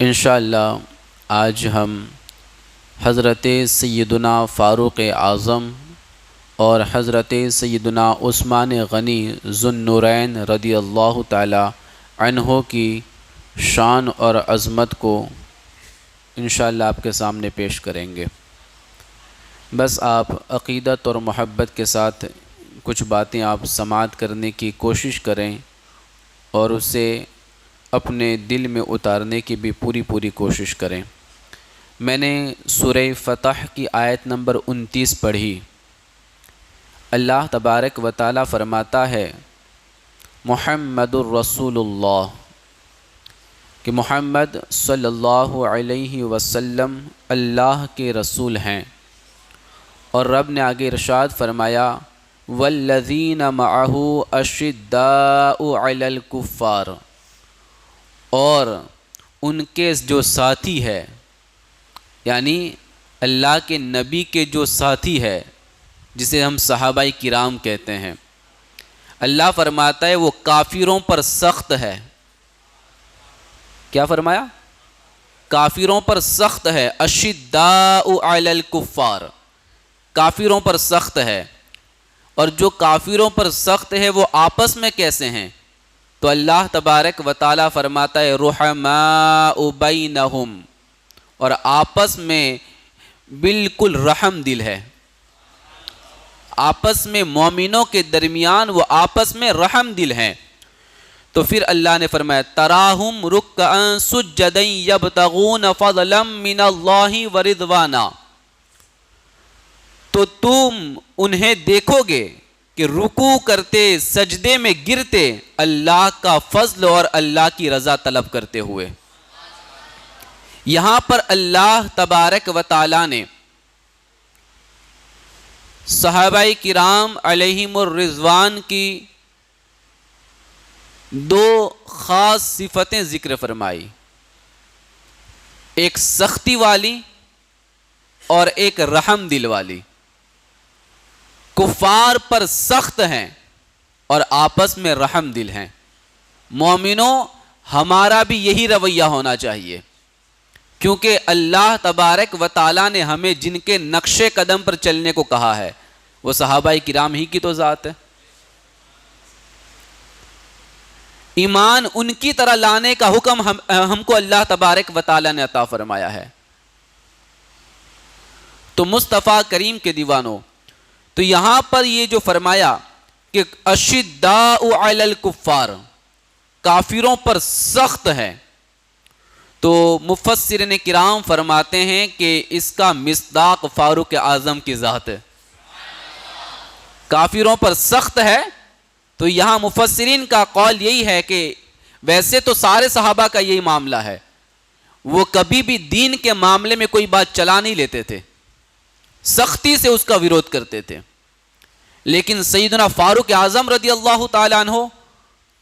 انشاءاللہ آج ہم حضرت سیدنا فاروق اعظم اور حضرت سیدنا عثمان غنی ذو النورین رضی اللہ تعالی عنہ کی شان اور عظمت کو انشاءاللہ آپ کے سامنے پیش کریں گے۔ بس آپ عقیدت اور محبت کے ساتھ کچھ باتیں آپ سماعت کرنے کی کوشش کریں اور اسے اپنے دل میں اتارنے کی بھی پوری کوشش کریں۔ میں نے سورہ فتح کی آیت نمبر 29 پڑھی۔ اللہ تبارک و تعالی فرماتا ہے محمد الرسول اللہ، کہ محمد صلی اللہ علیہ وسلم اللہ کے رسول ہیں، اور رب نے آگے ارشاد فرمایا والذین معہ اشداء علی الکفار، اور ان کے جو ساتھی ہے، یعنی اللہ کے نبی کے جو ساتھی ہے جسے ہم صحابہ کرام کہتے ہیں، اللہ فرماتا ہے وہ کافروں پر سخت ہے۔ کیا فرمایا؟ کافروں پر سخت ہے۔ اشداء علی الکفار، کافروں پر سخت ہے۔ اور جو کافروں پر سخت ہے وہ آپس میں کیسے ہیں؟ تو اللہ تبارک و تعالی فرماتا ہے رحماء بینہم، اور آپس میں بالکل رحم دل ہے۔ آپس میں مومنوں کے درمیان وہ آپس میں رحم دل ہیں۔ تو پھر اللہ نے فرمایا تراہم رکعا سجدا یبتغون فضلا من اللہ ورضوانا، تو تم انہیں دیکھو گے کہ رکوع کرتے، سجدے میں گرتے، اللہ کا فضل اور اللہ کی رضا طلب کرتے ہوئے۔ یہاں پر اللہ تبارک و تعالی نے صحابہ کرام علیہم الرضوان کی دو خاص صفتیں ذکر فرمائی، ایک سختی والی اور ایک رحم دل والی۔ کفار پر سخت ہیں اور آپس میں رحم دل ہیں۔ مومنوں، ہمارا بھی یہی رویہ ہونا چاہیے، کیونکہ اللہ تبارک و تعالی نے ہمیں جن کے نقش قدم پر چلنے کو کہا ہے وہ صحابہ کرام ہی کی تو ذات ہے۔ ایمان ان کی طرح لانے کا حکم ہم کو اللہ تبارک و تعالی نے عطا فرمایا ہے۔ تو مصطفیٰ کریم کے دیوانوں، تو یہاں پر یہ جو فرمایا کہ اشداء علی الکفار، کافروں پر سخت ہے، تو مفسرین کرام فرماتے ہیں کہ اس کا مصداق فاروق اعظم کی ذات ہے۔ کافروں پر سخت ہے تو یہاں مفسرین کا قول یہی ہے کہ ویسے تو سارے صحابہ کا یہی معاملہ ہے، وہ کبھی بھی دین کے معاملے میں کوئی بات چلا نہیں لیتے تھے، سختی سے اس کا ویرودھ کرتے تھے، لیکن سیدنا فاروق اعظم رضی اللہ تعالی عنہ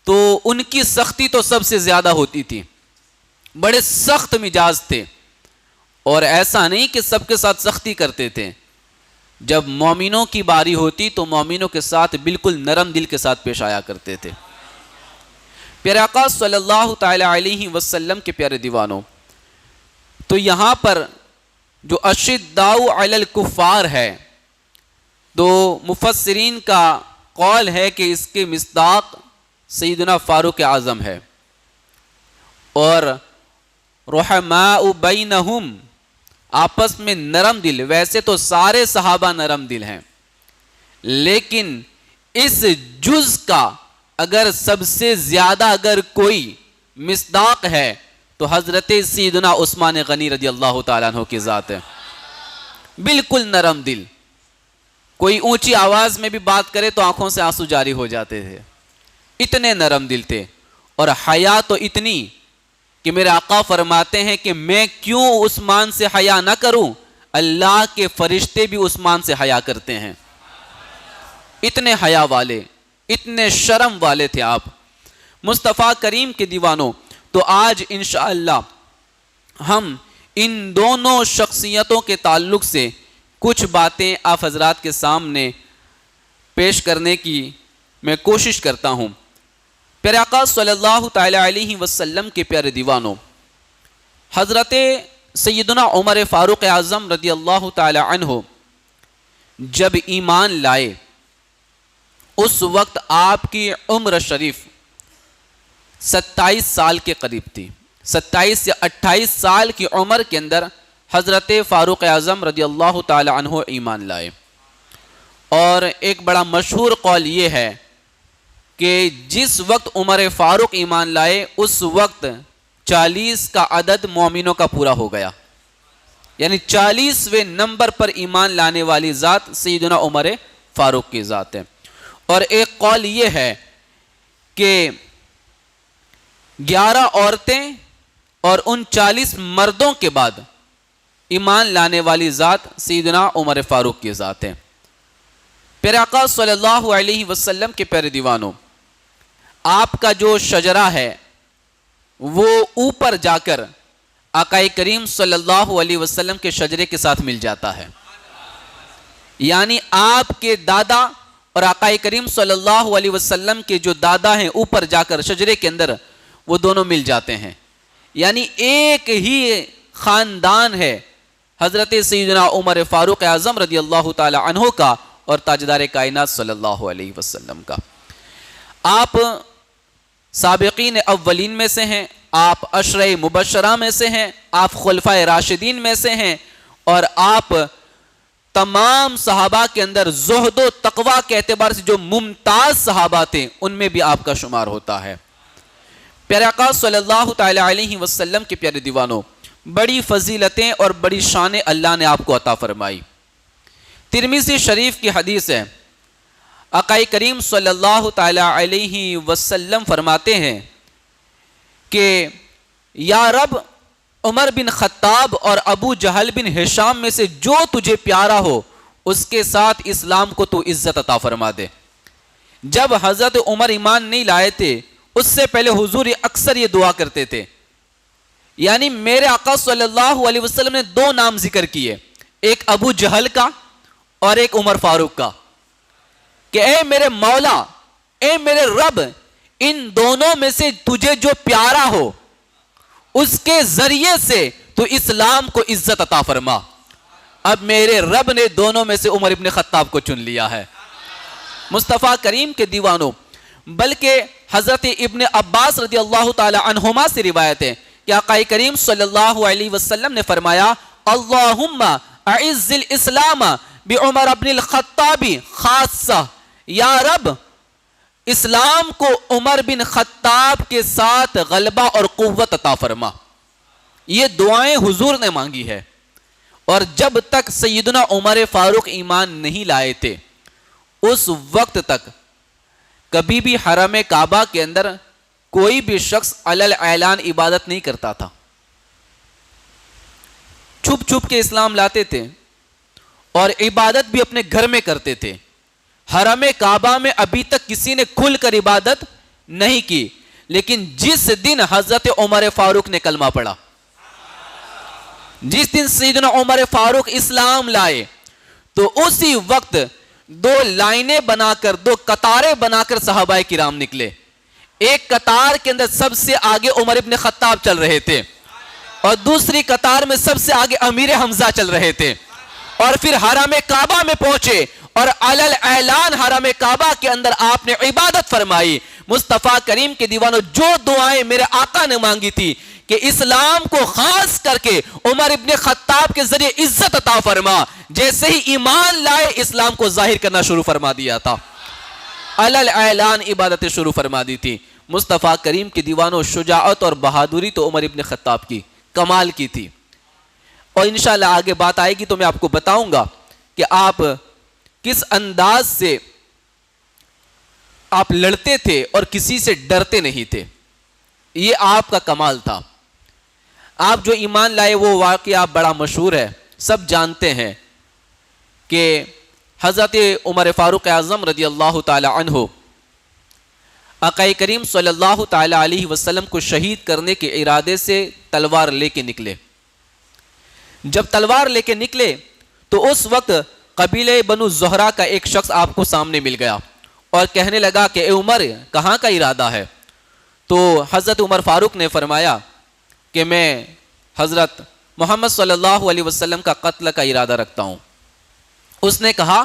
تو ان کی سختی تو سب سے زیادہ ہوتی تھی، بڑے سخت مزاج تھے، اور ایسا نہیں کہ سب کے ساتھ سختی کرتے تھے، جب مومنوں کی باری ہوتی تو مومنوں کے ساتھ بالکل نرم دل کے ساتھ پیش آیا کرتے تھے۔ پیارے آقا صلی اللہ تعالی علیہ وسلم کے پیارے دیوانوں، تو یہاں پر جو اشداء علی الکفار ہے، تو مفسرین کا قول ہے کہ اس کے مصداق سیدنا فاروق اعظم ہے، اور رحماء بینہم، آپس میں نرم دل، ویسے تو سارے صحابہ نرم دل ہیں، لیکن اس جز کا اگر سب سے زیادہ اگر کوئی مصداق ہے تو حضرت سیدنا عثمان غنی رضی اللہ تعالیٰ عنہ کی ذات ہے۔ بالکل نرم دل، کوئی اونچی آواز میں بھی بات کرے تو آنکھوں سے آنسو جاری ہو جاتے تھے، اتنے نرم دل تھے، اور حیا تو اتنی کہ میرے آقا فرماتے ہیں کہ میں کیوں عثمان سے حیا نہ کروں، اللہ کے فرشتے بھی عثمان سے حیا کرتے ہیں۔ اتنے حیا والے، اتنے شرم والے تھے آپ مصطفیٰ کریم کے دیوانوں۔ تو آج انشاءاللہ ہم ان دونوں شخصیتوں کے تعلق سے کچھ باتیں آپ حضرات کے سامنے پیش کرنے کی میں کوشش کرتا ہوں۔ پیارے آقا صلی اللہ تعالی علیہ وسلم کے پیارے دیوانوں، حضرت سیدنا عمر فاروق اعظم رضی اللہ تعالی عنہ جب ایمان لائے اس وقت آپ کی عمر شریف 27 سال کے قریب تھی. 27 یا 28 سال کی عمر کے اندر حضرت فاروق اعظم رضی اللہ تعالی عنہ ایمان لائے. اور ایک بڑا مشہور قول یہ ہے کہ جس وقت عمر فاروق ایمان لائے اس وقت 40 کا عدد مومنوں کا پورا ہو گیا، یعنی 40ویں نمبر پر ایمان لانے والی ذات سیدنا عمر فاروق کی ذات ہے. اور ایک قول یہ ہے کہ 11 عورتیں اور ان 40 مردوں کے بعد ایمان لانے والی ذات سیدنا عمر فاروق کی ذات ہے. پیارے آقا صلی اللہ علیہ وسلم کے پیارے دیوانوں، آپ کا جو شجرہ ہے وہ اوپر جا کر آقا کریم صلی اللہ علیہ وسلم کے شجرے کے ساتھ مل جاتا ہے. یعنی آپ کے دادا اور آقا کریم صلی اللہ علیہ وسلم کے جو دادا ہیں اوپر جا کر شجرے کے اندر وہ دونوں مل جاتے ہیں. یعنی ایک ہی خاندان ہے حضرت سیدنا عمر فاروق اعظم رضی اللہ تعالی عنہ کا اور تاجدار کائنات صلی اللہ علیہ وسلم کا. آپ سابقین اولین میں سے ہیں، آپ عشرہ مبشرہ میں سے ہیں، آپ خلفائے راشدین میں سے ہیں، اور آپ تمام صحابہ کے اندر زہد و تقوی کے اعتبار سے جو ممتاز صحابہ تھے ان میں بھی آپ کا شمار ہوتا ہے. پیارے آقا صلی اللہ تعالی علیہ وسلم کے پیارے دیوانوں، بڑی فضیلتیں اور بڑی شان اللہ نے آپ کو عطا فرمائی. ترمذی شریف کی حدیث ہے، آقا کریم صلی اللہ تعالی علیہ وسلم فرماتے ہیں کہ یا رب، عمر بن خطاب اور ابو جہل بن ہشام میں سے جو تجھے پیارا ہو اس کے ساتھ اسلام کو تو عزت عطا فرما دے. جب حضرت عمر ایمان نہیں لائے تھے اس سے پہلے حضور اکثر یہ دعا کرتے تھے. یعنی میرے آقا صلی اللہ علیہ وسلم نے 2 نام ذکر کیے، ایک ابو جہل کا اور ایک عمر فاروق کا، کہ اے میرے مولا، اے میرے رب، ان دونوں میں سے تجھے جو پیارا ہو اس کے ذریعے سے تو اسلام کو عزت عطا فرما. اب میرے رب نے دونوں میں سے عمر ابن خطاب کو چن لیا ہے. مصطفیٰ کریم کے دیوانوں، بلکہ حضرت ابن عباس رضی اللہ تعالی عنہما سے روایت ہے کہ آقا کریم صلی اللہ علیہ وسلم نے فرمایا، اللہم اعز الاسلام بعمر ابن الخطاب خاصہ، یا رب اسلام کو عمر بن خطاب کے ساتھ غلبہ اور قوت عطا فرما. یہ دعائیں حضور نے مانگی ہے. اور جب تک سیدنا عمر فاروق ایمان نہیں لائے تھے اس وقت تک کبھی بھی حرم کعبہ کے اندر کوئی بھی شخص علی الاعلان عبادت نہیں کرتا تھا. چھپ چھپ کے اسلام لاتے تھے اور عبادت بھی اپنے گھر میں کرتے تھے. حرم کعبہ میں ابھی تک کسی نے کھل کر عبادت نہیں کی. لیکن جس دن حضرت عمر فاروق نے کلمہ پڑھا، جس دن سیدنا عمر فاروق اسلام لائے، تو اسی وقت 2 لائنیں بنا کر، 2 قطاریں بنا کر صحابہ کرام نکلے. ایک قطار کے اندر سب سے آگے عمر ابن خطاب چل رہے تھے اور دوسری قطار میں سب سے آگے امیر حمزہ چل رہے تھے. اور پھر حرم کعبہ میں پہنچے اور علی الاعلان حرم کعبہ کے اندر آپ نے عبادت فرمائی. مصطفیٰ کریم کے دیوانوں، جو دعائیں میرے آقا نے مانگی تھی کہ اسلام کو خاص کر کے عمر ابن خطاب کے ذریعے عزت عطا فرما، جیسے ہی ایمان لائے اسلام کو ظاہر کرنا شروع فرما دیا تھا، علی الاعلان عبادت شروع فرما دی تھی. مصطفیٰ کریم کے دیوانوں، شجاعت اور بہادری تو عمر ابن خطاب کی کمال کی تھی. اور انشاءاللہ آگے بات آئے گی تو میں آپ کو بتاؤں گا کہ آپ کس انداز سے آپ لڑتے تھے اور کسی سے ڈرتے نہیں تھے. یہ آپ کا کمال تھا. آپ جو ایمان لائے وہ واقعہ بڑا مشہور ہے، سب جانتے ہیں کہ حضرت عمر فاروق اعظم رضی اللہ تعالی عنہ آقا کریم صلی اللہ تعالی علیہ وسلم کو شہید کرنے کے ارادے سے تلوار لے کے نکلے. جب تلوار لے کے نکلے تو اس وقت قبیلہ بنو زہرہ کا ایک شخص آپ کو سامنے مل گیا اور کہنے لگا کہ اے عمر، کہاں کا ارادہ ہے؟ تو حضرت عمر فاروق نے فرمایا کہ میں حضرت محمد صلی اللہ علیہ وسلم کا قتل کا ارادہ رکھتا ہوں. اس نے کہا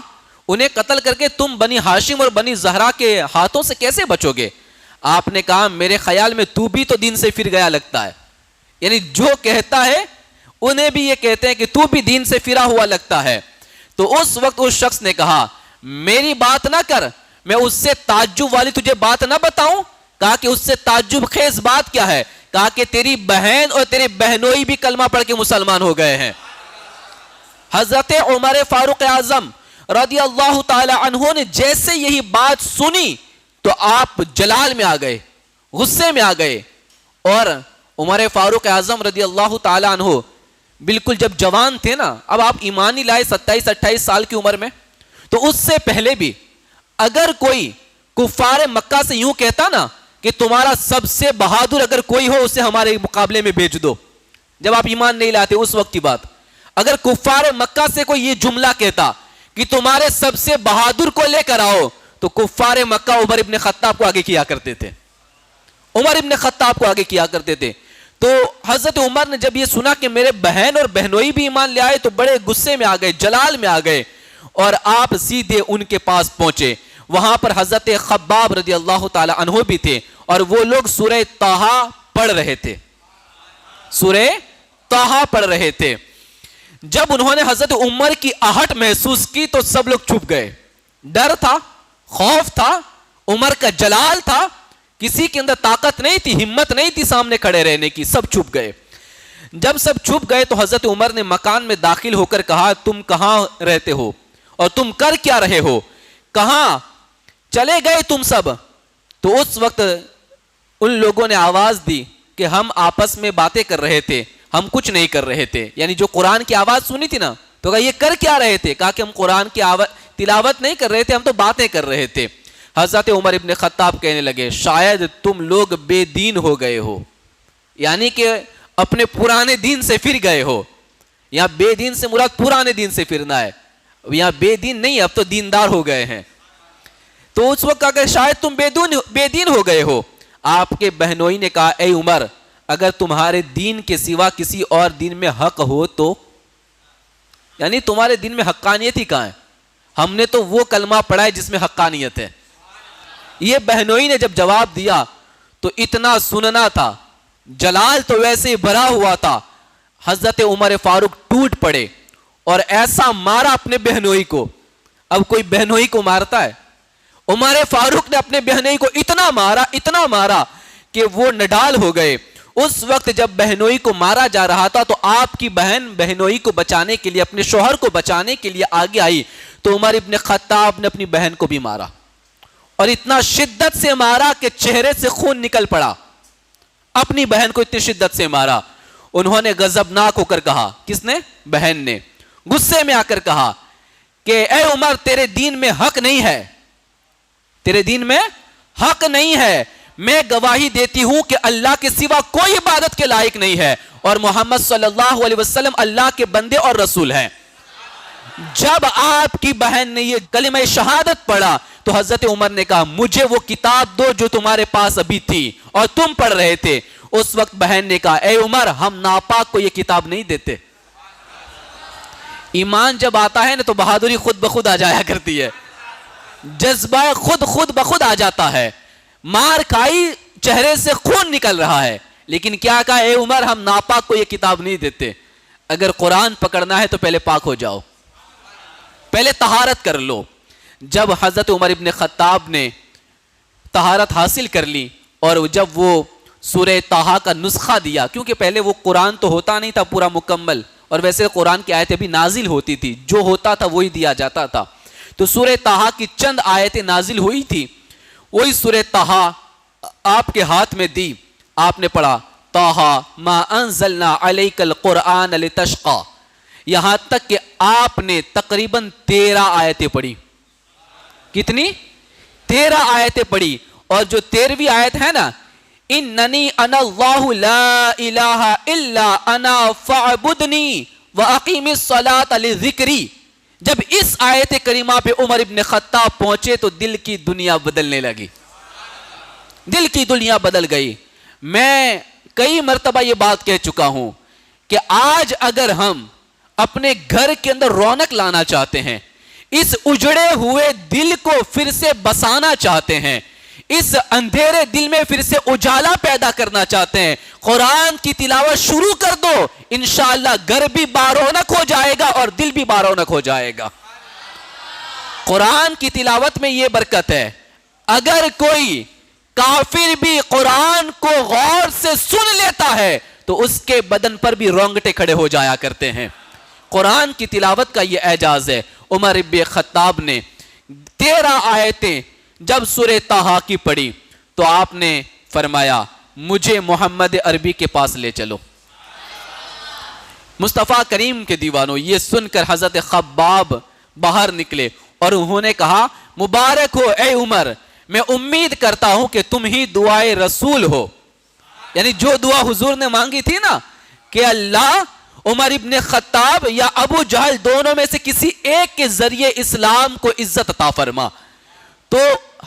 انہیں قتل کر کے تم بنی ہاشم اور بنی زہرا کے ہاتھوں سے کیسے بچو گے؟ آپ نے کہا میرے خیال میں تو بھی تو دین سے پھر گیا لگتا ہے. یعنی جو کہتا ہے انہیں بھی یہ کہتے ہیں کہ تو بھی دین سے پھرا ہوا لگتا ہے. تو اس وقت اس شخص نے کہا میری بات نہ کر, میں اس سے تعجب والی تجھے بات نہ بتاؤں؟ کہا کہ اس سے تعجب خیز بات کیا ہے؟ کہا کہ تیری بہن اور تیرے بہنوئی بھی کلمہ پڑھ کے مسلمان ہو گئے ہیں. حضرت عمر فاروق اعظم رضی اللہ تعالی عنہ نے جیسے یہی بات سنی تو آپ جلال میں آ گئے, غصے میں آ گئے. اور عمر فاروق اعظم رضی اللہ تعالی عنہ بالکل جب جوان تھے نا, اب آپ ایمان ہی لائے 27-28 سال کی عمر میں, تو اس سے پہلے بھی اگر کوئی کفار مکہ سے یوں کہتا نا کہ تمہارا سب سے بہادر اگر کوئی ہو اسے ہمارے مقابلے میں بھیج دو, جب آپ ایمان نہیں لاتے اس وقت کی بات, اگر کفار مکہ سے کوئی یہ جملہ کہتا کہ تمہارے سب سے بہادر کو لے کر آؤ, تو کفار مکہ عمر ابن خطاب کو آگے کیا کرتے تھے, عمر ابن خطاب کو آگے کیا کرتے تھے. تو حضرت عمر نے جب یہ سنا کہ میرے بہن اور بہنوئی بھی ایمان لے آئے تو بڑے غصے میں آ گئے, جلال میں آ گئے, اور آپ سیدھے ان کے پاس پہنچے. وہاں پر حضرت خباب رضی اللہ تعالی عنہ بھی تھے, اور وہ لوگ سورہ طٰہٰ پڑھ رہے تھے, سورہ طٰہٰ پڑھ رہے تھے. جب انہوں نے حضرت عمر کی آہٹ محسوس کی تو سب لوگ چھپ گئے. ڈر تھا, خوف تھا, عمر کا جلال تھا, کسی کے اندر طاقت نہیں تھی, ہمت نہیں تھی سامنے کھڑے رہنے کی, سب چھپ گئے. جب سب چھپ گئے تو حضرت عمر نے مکان میں داخل ہو کر کہا تم کہاں رہتے ہو اور تم کر کیا رہے ہو, کہاں چلے گئے تم سب؟ تو اس وقت ان لوگوں نے آواز دی کہ ہم آپس میں باتیں کر رہے تھے, ہم کچھ نہیں کر رہے تھے. یعنی جو قرآن کی آواز سنی تھی نا, تو کہا یہ کر کیا رہے تھے؟ کہا کہ ہم قرآن کی تلاوت نہیں کر رہے تھے, ہم تو باتیں کر رہے تھے. حضرت عمر ابن خطاب کہنے لگے شاید تم لوگ بے دین ہو گئے ہو, یعنی کہ اپنے پرانے دین سے پھر گئے ہو. یہاں بے دین سے مراد پرانے دین سے پھرنا ہے, یہاں بے دین نہیں, اب تو دیندار ہو گئے ہیں. تو اس وقت کہا کہ شاید تم بے دین ہو گئے ہو. آپ کے بہنوئی نے کہا اے عمر, اگر تمہارے دین کے سوا کسی اور دین میں حق ہو تو, یعنی تمہارے دین میں حقانیت ہی کہاں ہے؟ ہم نے تو وہ کلمہ پڑھا ہے جس میں حقانیت ہے. یہ بہنوئی نے جب جواب دیا تو اتنا سننا تھا, جلال تو ویسے ہی بھرا ہوا تھا. حضرت عمر فاروق ٹوٹ پڑے اور ایسا مارا اپنے بہنوئی کو. اب کوئی بہنوئی کو مارتا ہے؟ عمر فاروق نے اپنے بہنوئی کو اتنا مارا کہ وہ نڈال ہو گئے. اس وقت جب بہنوئی کو مارا جا رہا تھا تو آپ کی بہن بہنوئی کو بچانے کے لیے, اپنے شوہر کو بچانے کے لیے آگے آئی, تو عمر ابن خطاب نے اپنی بہن کو بھی مارا, اور اتنا شدت سے مارا کہ چہرے سے خون نکل پڑا. اپنی بہن کو اتنی شدت سے مارا. انہوں نے غضبناک ہو کر کہا, کس نے؟ بہن نے, غصے میں آ کر کہا کہ اے عمر تیرے دین میں حق نہیں ہے, تیرے دین میں حق نہیں ہے. میں گواہی دیتی ہوں کہ اللہ کے سوا کوئی عبادت کے لائق نہیں ہے, اور محمد صلی اللہ علیہ وسلم اللہ کے بندے اور رسول ہیں. جب آپ کی بہن نے یہ کلمہ شہادت پڑھا تو حضرت عمر نے کہا مجھے وہ کتاب دو جو تمہارے پاس ابھی تھی اور تم پڑھ رہے تھے. اس وقت بہن نے کہا اے عمر ہم ناپاک کو یہ کتاب نہیں دیتے. ایمان جب آتا ہے نا تو بہادری خود بخود آ جایا کرتی ہے, جذبہ خود بخود آ جاتا ہے. مار کھائی, چہرے سے خون نکل رہا ہے, لیکن کیا کہا اے عمر ہم ناپاک کو یہ کتاب نہیں دیتے. اگر قرآن پکڑنا ہے تو پہلے پاک ہو جاؤ, پہلے طہارت کر لو. جب حضرت عمر ابن خطاب نے طہارت حاصل کر لی اور جب وہ سورہ طٰہٰ کا نسخہ دیا, کیونکہ پہلے وہ قرآن تو ہوتا نہیں تھا پورا مکمل, اور ویسے قرآن کی آیتیں بھی نازل ہوتی تھی, جو ہوتا تھا وہی دیا جاتا تھا. تو سورہ طٰہٰ کی چند آیتیں نازل ہوئی تھی, وہی سورہ طٰہٰ آپ کے ہاتھ میں دی. آپ نے پڑھا طٰہٰ ما انزلنا علیک القرآن لتشقی, یہاں تک کہ آپ نے تقریباً 13 آیتیں پڑھی. کتنی؟ 13 آیتیں پڑھی. اور جو 13ویں آیت ہے نا, اننی انا اللہ لا الہ الا انا فاعبدنی واقیم الصلاۃ لذکری, جب اس آیت کریمہ پہ عمر ابن خطاب پہنچے تو دل کی دنیا بدلنے لگی, دل کی دنیا بدل گئی. میں کئی مرتبہ یہ بات کہہ چکا ہوں کہ آج اگر ہم اپنے گھر کے اندر رونق لانا چاہتے ہیں، اس اجڑے ہوئے دل کو پھر سے بسانا چاہتے ہیں، اس اندھیرے دل میں پھر سے اجالا پیدا کرنا چاہتے ہیں، قرآن کی تلاوت شروع کر دو، انشاءاللہ گھر بھی بارونق ہو جائے گا اور دل بھی بارونق ہو جائے گا۔ قرآن کی تلاوت میں یہ برکت ہے، اگر کوئی کافر بھی قرآن کو غور سے سن لیتا ہے تو اس کے بدن پر بھی رونگٹے کھڑے ہو جایا کرتے ہیں۔ قرآن کی تلاوت کا یہ اعجاز ہے۔ عمر ابن خطاب نے 13 آیتیں جب سورہ طٰہٰ کی پڑھی تو آپ نے فرمایا مجھے محمد عربی کے پاس لے چلو۔ مصطفیٰ کریم کے دیوانوں، یہ سن کر حضرت خباب باہر نکلے اور انہوں نے کہا مبارک ہو اے عمر، میں امید کرتا ہوں کہ تم ہی دعائے رسول ہو، یعنی جو دعا حضور نے مانگی تھی نا کہ اللہ عمر ابن خطاب یا ابو جہل دونوں میں سے کسی ایک کے ذریعے اسلام کو عزت عطا فرما، تو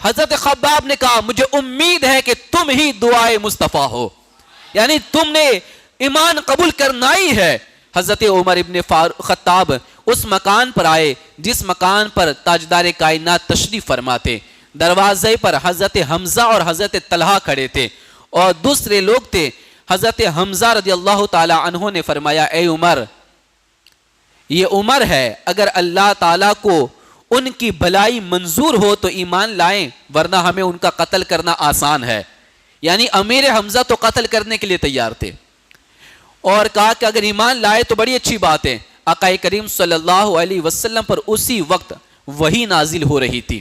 حضرت خباب نے کہا مجھے امید ہے کہ تم ہی دعائے مصطفیٰ ہو، یعنی تم نے ایمان قبول کرنا ہی ہے۔ حضرت عمر ابن خطاب اس مکان پر آئے جس مکان پر تاجدار کائنات تشریف فرما تھے۔ دروازے پر حضرت حمزہ اور حضرت طلحہ کھڑے تھے اور دوسرے لوگ تھے۔ حضرت حمزہ رضی اللہ تعالی عنہ نے فرمایا اے عمر، یہ عمر ہے، اگر اللہ تعالیٰ کو ان کی بھلائی منظور ہو تو ایمان لائیں، ورنہ ہمیں ان کا قتل کرنا آسان ہے۔ یعنی امیر حمزہ تو قتل کرنے کے لیے تیار تھے اور کہا کہ اگر ایمان لائے تو بڑی اچھی بات ہے۔ آقا کریم صلی اللہ علیہ وسلم پر اسی وقت وحی نازل ہو رہی تھی،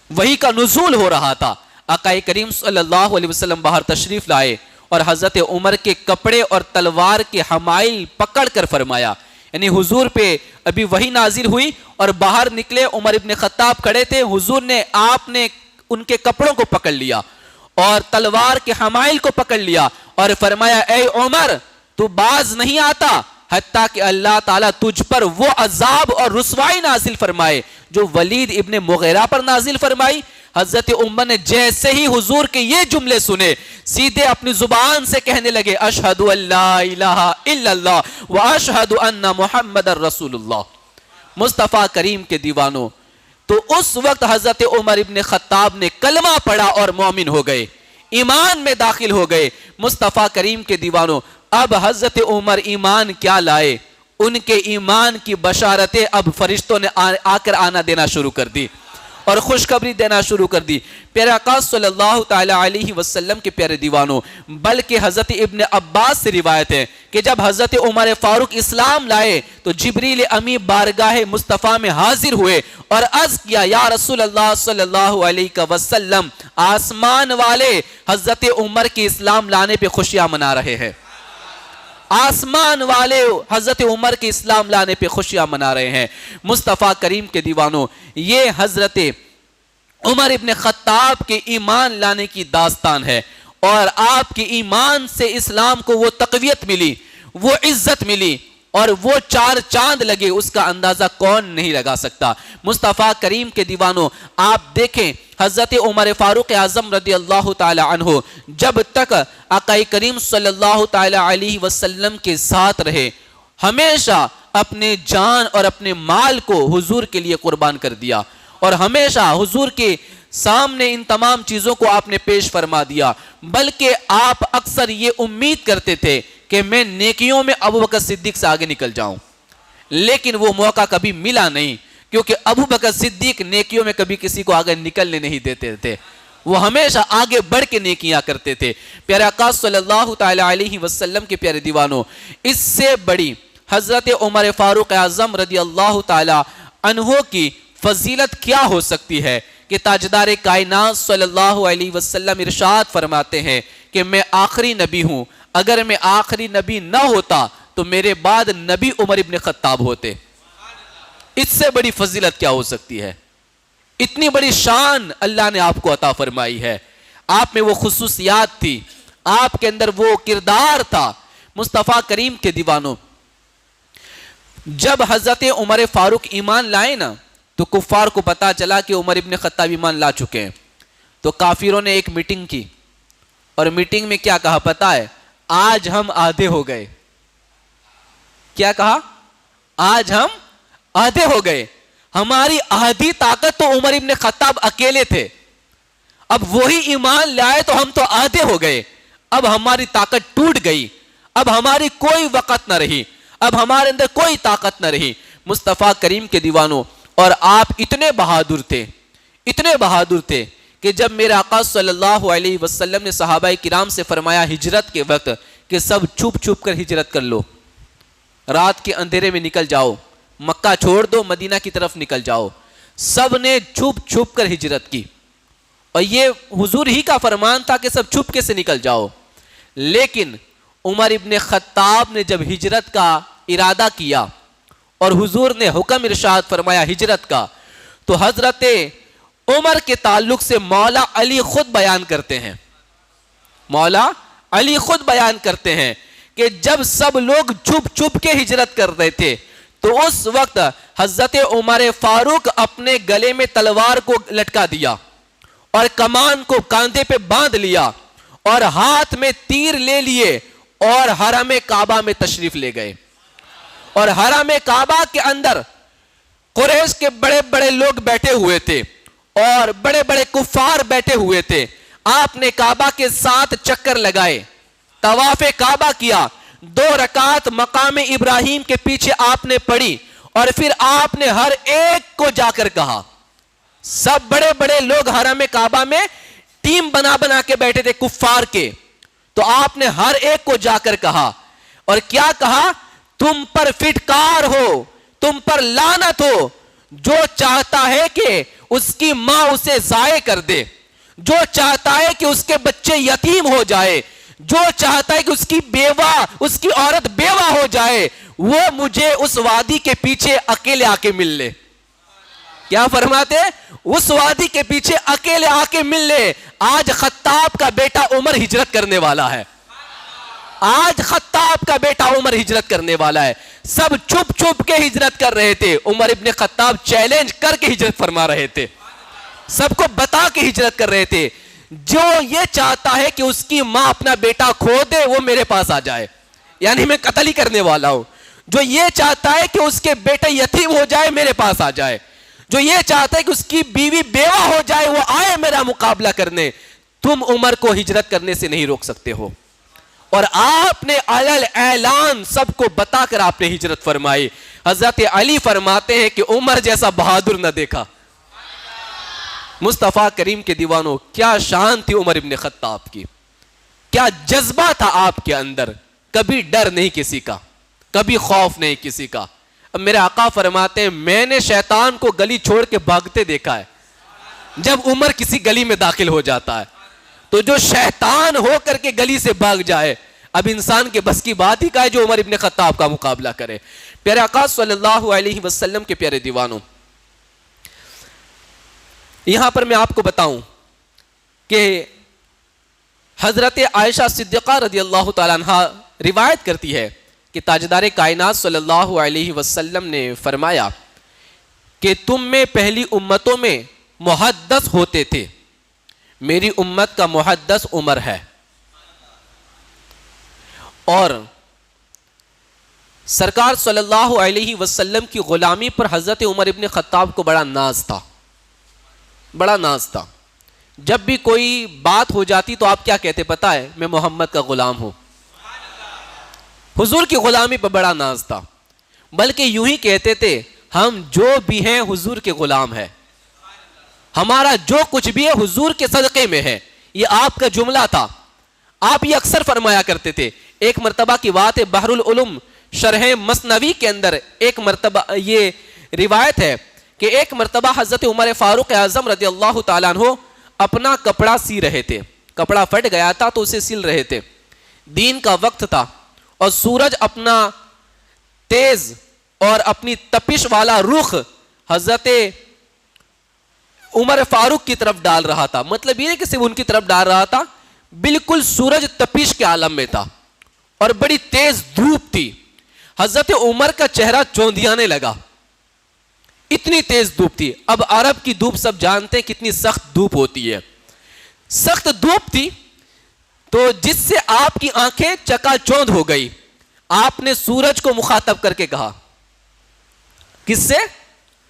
وحی کا نزول ہو رہا تھا۔ آقا کریم صلی اللہ علیہ وسلم باہر تشریف لائے اور حضرت عمر کے کپڑے اور تلوار کے حمائل پکڑ کر فرمایا، یعنی حضور پہ ابھی وحی نازل ہوئی اور باہر نکلے، عمر ابن خطاب کھڑے تھے، حضور نے آپ نے ان کے کپڑوں کو پکڑ لیا اور تلوار کے حمائل کو پکڑ لیا اور فرمایا اے عمر تو باز نہیں آتا حتیٰ کہ اللہ تعالیٰ تجھ پر وہ عذاب اور رسوائی نازل فرمائے جو ولید ابن مغیرہ پر نازل فرمائی۔ حضرت عمر نے جیسے ہی حضور کے یہ جملے سنے سیدھے اپنی زبان سے کہنے لگے اشہد ان لا الہ الا اللہ واشہد ان محمد رسول اللہ۔ مصطفیٰ کریم کے دیوانوں، تو اس وقت حضرت عمر ابن خطاب نے کلمہ پڑھا اور مومن ہو گئے، ایمان میں داخل ہو گئے۔ مصطفیٰ کریم کے دیوانوں، اب حضرت عمر ایمان کیا لائے، ان کے ایمان کی بشارتیں اب فرشتوں نے آ کر آنا دینا شروع کر دی اور خوشخبری دینا شروع کر دی۔ پیارے آقا صلی اللہ تعالی علیہ وسلم کے پیارے دیوانوں، بلکہ حضرت ابن عباس سے روایت ہے کہ جب حضرت عمر فاروق اسلام لائے تو جبریل امی بارگاہ مصطفیٰ میں حاضر ہوئے اور عرض کیا یا رسول اللہ صلی اللہ علیہ وسلم، آسمان والے حضرت عمر کے اسلام لانے پہ خوشیاں منا رہے ہیں، آسمان والے حضرت عمر کے اسلام لانے پہ خوشیاں منا رہے ہیں۔ مصطفیٰ کریم کے دیوانوں، یہ حضرت عمر ابن خطاب کے ایمان لانے کی داستان ہے اور آپ کے ایمان سے اسلام کو وہ تقویت ملی، وہ عزت ملی اور وہ 4 چاند لگے، اس کا اندازہ کون نہیں لگا سکتا۔ مصطفیٰ کریم کے دیوانوں، آپ دیکھیں حضرت عمر فاروق اعظم رضی اللہ تعالی عنہ جب تک آقا کریم صلی اللہ تعالی علیہ وسلم کے ساتھ رہے، ہمیشہ اپنے جان اور اپنے مال کو حضور کے لیے قربان کر دیا اور ہمیشہ حضور کے سامنے ان تمام چیزوں کو آپ نے پیش فرما دیا، بلکہ آپ اکثر یہ امید کرتے تھے کہ میں نیکیوں میں ابوبکر صدیق سے آگے نکل جاؤں، لیکن وہ موقع کبھی ملا نہیں، کیونکہ ابوبکر صدیق نیکیوں میں کبھی کسی کو آگے نکلنے نہیں دیتے تھے، وہ ہمیشہ آگے بڑھ کے نیکیاں کرتے تھے۔ پیارے آقا صلی اللہ تعالی علیہ وسلم کے پیارے دیوانوں، اس سے بڑی حضرت عمر فاروق اعظم رضی اللہ تعالی عنہ کی فضیلت کیا ہو سکتی ہے کہ تاجدار کائنات صلی اللہ علیہ وسلم ارشاد فرماتے ہیں کہ میں آخری نبی ہوں، اگر میں آخری نبی نہ ہوتا تو میرے بعد نبی عمر ابن خطاب ہوتے۔ اس سے بڑی فضیلت کیا ہو سکتی ہے؟ اتنی بڑی شان اللہ نے آپ کو عطا فرمائی ہے، آپ میں وہ خصوصیات تھی، آپ کے اندر وہ کردار تھا۔ مصطفیٰ کریم کے دیوانوں، جب حضرت عمر فاروق ایمان لائے نا تو کفار کو پتا چلا کہ عمر ابن خطاب ایمان لا چکے ہیں، تو کافروں نے ایک میٹنگ کی اور میٹنگ میں کیا کہا پتا ہے؟ آج ہم آدھے ہو گئے، کیا کہا؟ آج ہم آدھے ہو گئے. ہماری آدھی طاقت تو عمر ابن خطاب اکیلے تھے, اب وہی ایمان لائے تو ہم تو آدھے ہو گئے. اب ہماری طاقت ٹوٹ گئی, اب ہماری کوئی وقت نہ رہی, اب ہمارے اندر کوئی طاقت نہ رہی. مصطفیٰ کریم کے دیوانوں, اور آپ اتنے بہادر تھے, اتنے بہادر تھے کہ جب میرے آقا صلی اللہ علیہ وسلم نے صحابہ کرام سے فرمایا ہجرت کے وقت کہ سب چھپ چھپ کر ہجرت کر لو, رات کے اندھیرے میں نکل جاؤ, مکہ چھوڑ دو, مدینہ کی طرف نکل جاؤ, سب نے چھپ چھپ کر ہجرت کی. اور یہ حضور ہی کا فرمان تھا کہ سب چھپ کے سے نکل جاؤ. لیکن عمر ابن خطاب نے جب ہجرت کا ارادہ کیا اور حضور نے حکم ارشاد فرمایا ہجرت کا, تو حضرت عمر کے تعلق سے مولا علی خود بیان کرتے ہیں, مولا علی خود بیان کرتے ہیں کہ جب سب لوگ چھپ چھپ کے ہجرت کر رہے تھے تو اس وقت حضرت عمر فاروق اپنے گلے میں تلوار کو لٹکا دیا اور کمان کو کاندھے پہ باندھ لیا اور ہاتھ میں تیر لے لیے اور حرم کعبہ میں تشریف لے گئے. اور حرم کعبہ کے اندر قریش کے بڑے بڑے لوگ بیٹھے ہوئے تھے اور بڑے بڑے کفار بیٹھے ہوئے تھے. آپ نے کعبہ کے 7 چکر لگائے, طواف کعبہ کیا, 2 رکعت مقام ابراہیم کے پیچھے آپ نے پڑھی, اور پھر آپ نے ہر ایک کو جا کر کہا, سب بڑے بڑے لوگ حرم کعبہ میں ٹیم بنا بنا کے بیٹھے تھے کفار کے, تو آپ نے ہر ایک کو جا کر کہا, اور کیا کہا؟ تم پر فٹکار ہو, تم پر لعنت ہو, جو چاہتا ہے کہ اس کی ماں اسے ضائع کر دے, جو چاہتا ہے کہ اس کے بچے یتیم ہو جائے, جو چاہتا ہے کہ اس کی بیوہ, اس کی عورت بیوہ ہو جائے, وہ مجھے اس وادی کے پیچھے اکیلے آ کے مل لے. کیا فرماتے؟ اس وادی کے پیچھے اکیلے آ کے مل لے. آج خطاب کا بیٹا عمر ہجرت کرنے والا ہے, آج خطاب کا بیٹا عمر ہجرت کرنے والا ہے. سب چھپ چھپ کے ہجرت کر رہے تھے, عمر ابن خطاب چیلنج کر کے ہجرت فرما رہے تھے, سب کو بتا کے ہجرت کر رہے تھے. جو یہ چاہتا ہے کہ اس کی ماں اپنا بیٹا کھو دے وہ میرے پاس آ جائے, یعنی میں قتل ہی کرنے والا ہوں. جو یہ چاہتا ہے کہ اس کے بیٹے یتیم ہو جائے میرے پاس آ جائے. جو یہ چاہتا ہے کہ اس کی بیوی بیوہ ہو جائے وہ آئے میرا مقابلہ کرنے. تم عمر کو ہجرت کرنے سے نہیں روک سکتے ہو. اور آپ نے علل اعلان سب کو بتا کر آپ نے ہجرت فرمائی. حضرت علی فرماتے ہیں کہ عمر جیسا بہادر نہ دیکھا. مصطفیٰ کریم کے دیوانوں, کیا شان تھی عمر ابن خطاب کی, کیا جذبہ تھا آپ کے اندر. کبھی ڈر نہیں کسی کا, کبھی خوف نہیں کسی کا. اب میرے آقا فرماتے ہیں میں نے شیطان کو گلی چھوڑ کے بھاگتے دیکھا ہے جب عمر کسی گلی میں داخل ہو جاتا ہے. تو جو شیطان ہو کر کے گلی سے بھاگ جائے, اب انسان کے بس کی بات ہی کا ہے جو عمر ابن خطاب کا مقابلہ کرے. پیارے آقا صلی اللہ علیہ وسلم کے پیارے دیوانوں, یہاں پر میں آپ کو بتاؤں کہ حضرت عائشہ صدیقہ رضی اللہ تعالیٰ عنہ روایت کرتی ہے کہ تاجدار کائنات صلی اللہ علیہ وسلم نے فرمایا کہ تم میں پہلی امتوں میں محدث ہوتے تھے, میری امت کا محدث عمر ہے. اور سرکار صلی اللہ علیہ وسلم کی غلامی پر حضرت عمر ابن خطاب کو بڑا ناز تھا, بڑا ناز تھا. جب بھی کوئی بات ہو جاتی تو آپ کیا کہتے پتا ہے؟ میں محمد کا غلام ہوں. حضور کی غلامی پر بڑا ناز تھا, بلکہ یوں ہی کہتے تھے ہم جو بھی ہیں حضور کے غلام ہیں, ہمارا جو کچھ بھی ہے حضور کے صدقے میں ہے. یہ آپ کا جملہ تھا, آپ یہ اکثر فرمایا کرتے تھے. ایک مرتبہ کی بات ہے, بحر العلوم شرح مثنوی کے اندر ایک مرتبہ یہ روایت ہے کہ ایک مرتبہ حضرت عمر فاروق اعظم رضی اللہ تعالیٰ عنہ اپنا کپڑا سی رہے تھے. کپڑا پھٹ گیا تھا تو اسے سل رہے تھے. دین کا وقت تھا اور سورج اپنا تیز اور اپنی تپش والا رخ حضرت عمر فاروق کی طرف ڈال رہا تھا. مطلب یہ کہ صرف ان کی طرف ڈال رہا تھا, بالکل سورج تپش کے عالم میں تھا اور بڑی تیز دھوپ تھی. حضرت عمر کا چہرہ چوندیانے لگا, اتنی تیز دھوپ تھی. اب عرب کی دھوپ سب جانتے ہیں کتنی سخت دھوپ ہوتی ہے. سخت دھوپ تھی تو جس سے آپ کی آنکھیں چکا چوند ہو گئی. آپ نے سورج کو مخاطب کر کے کہا. کس سے؟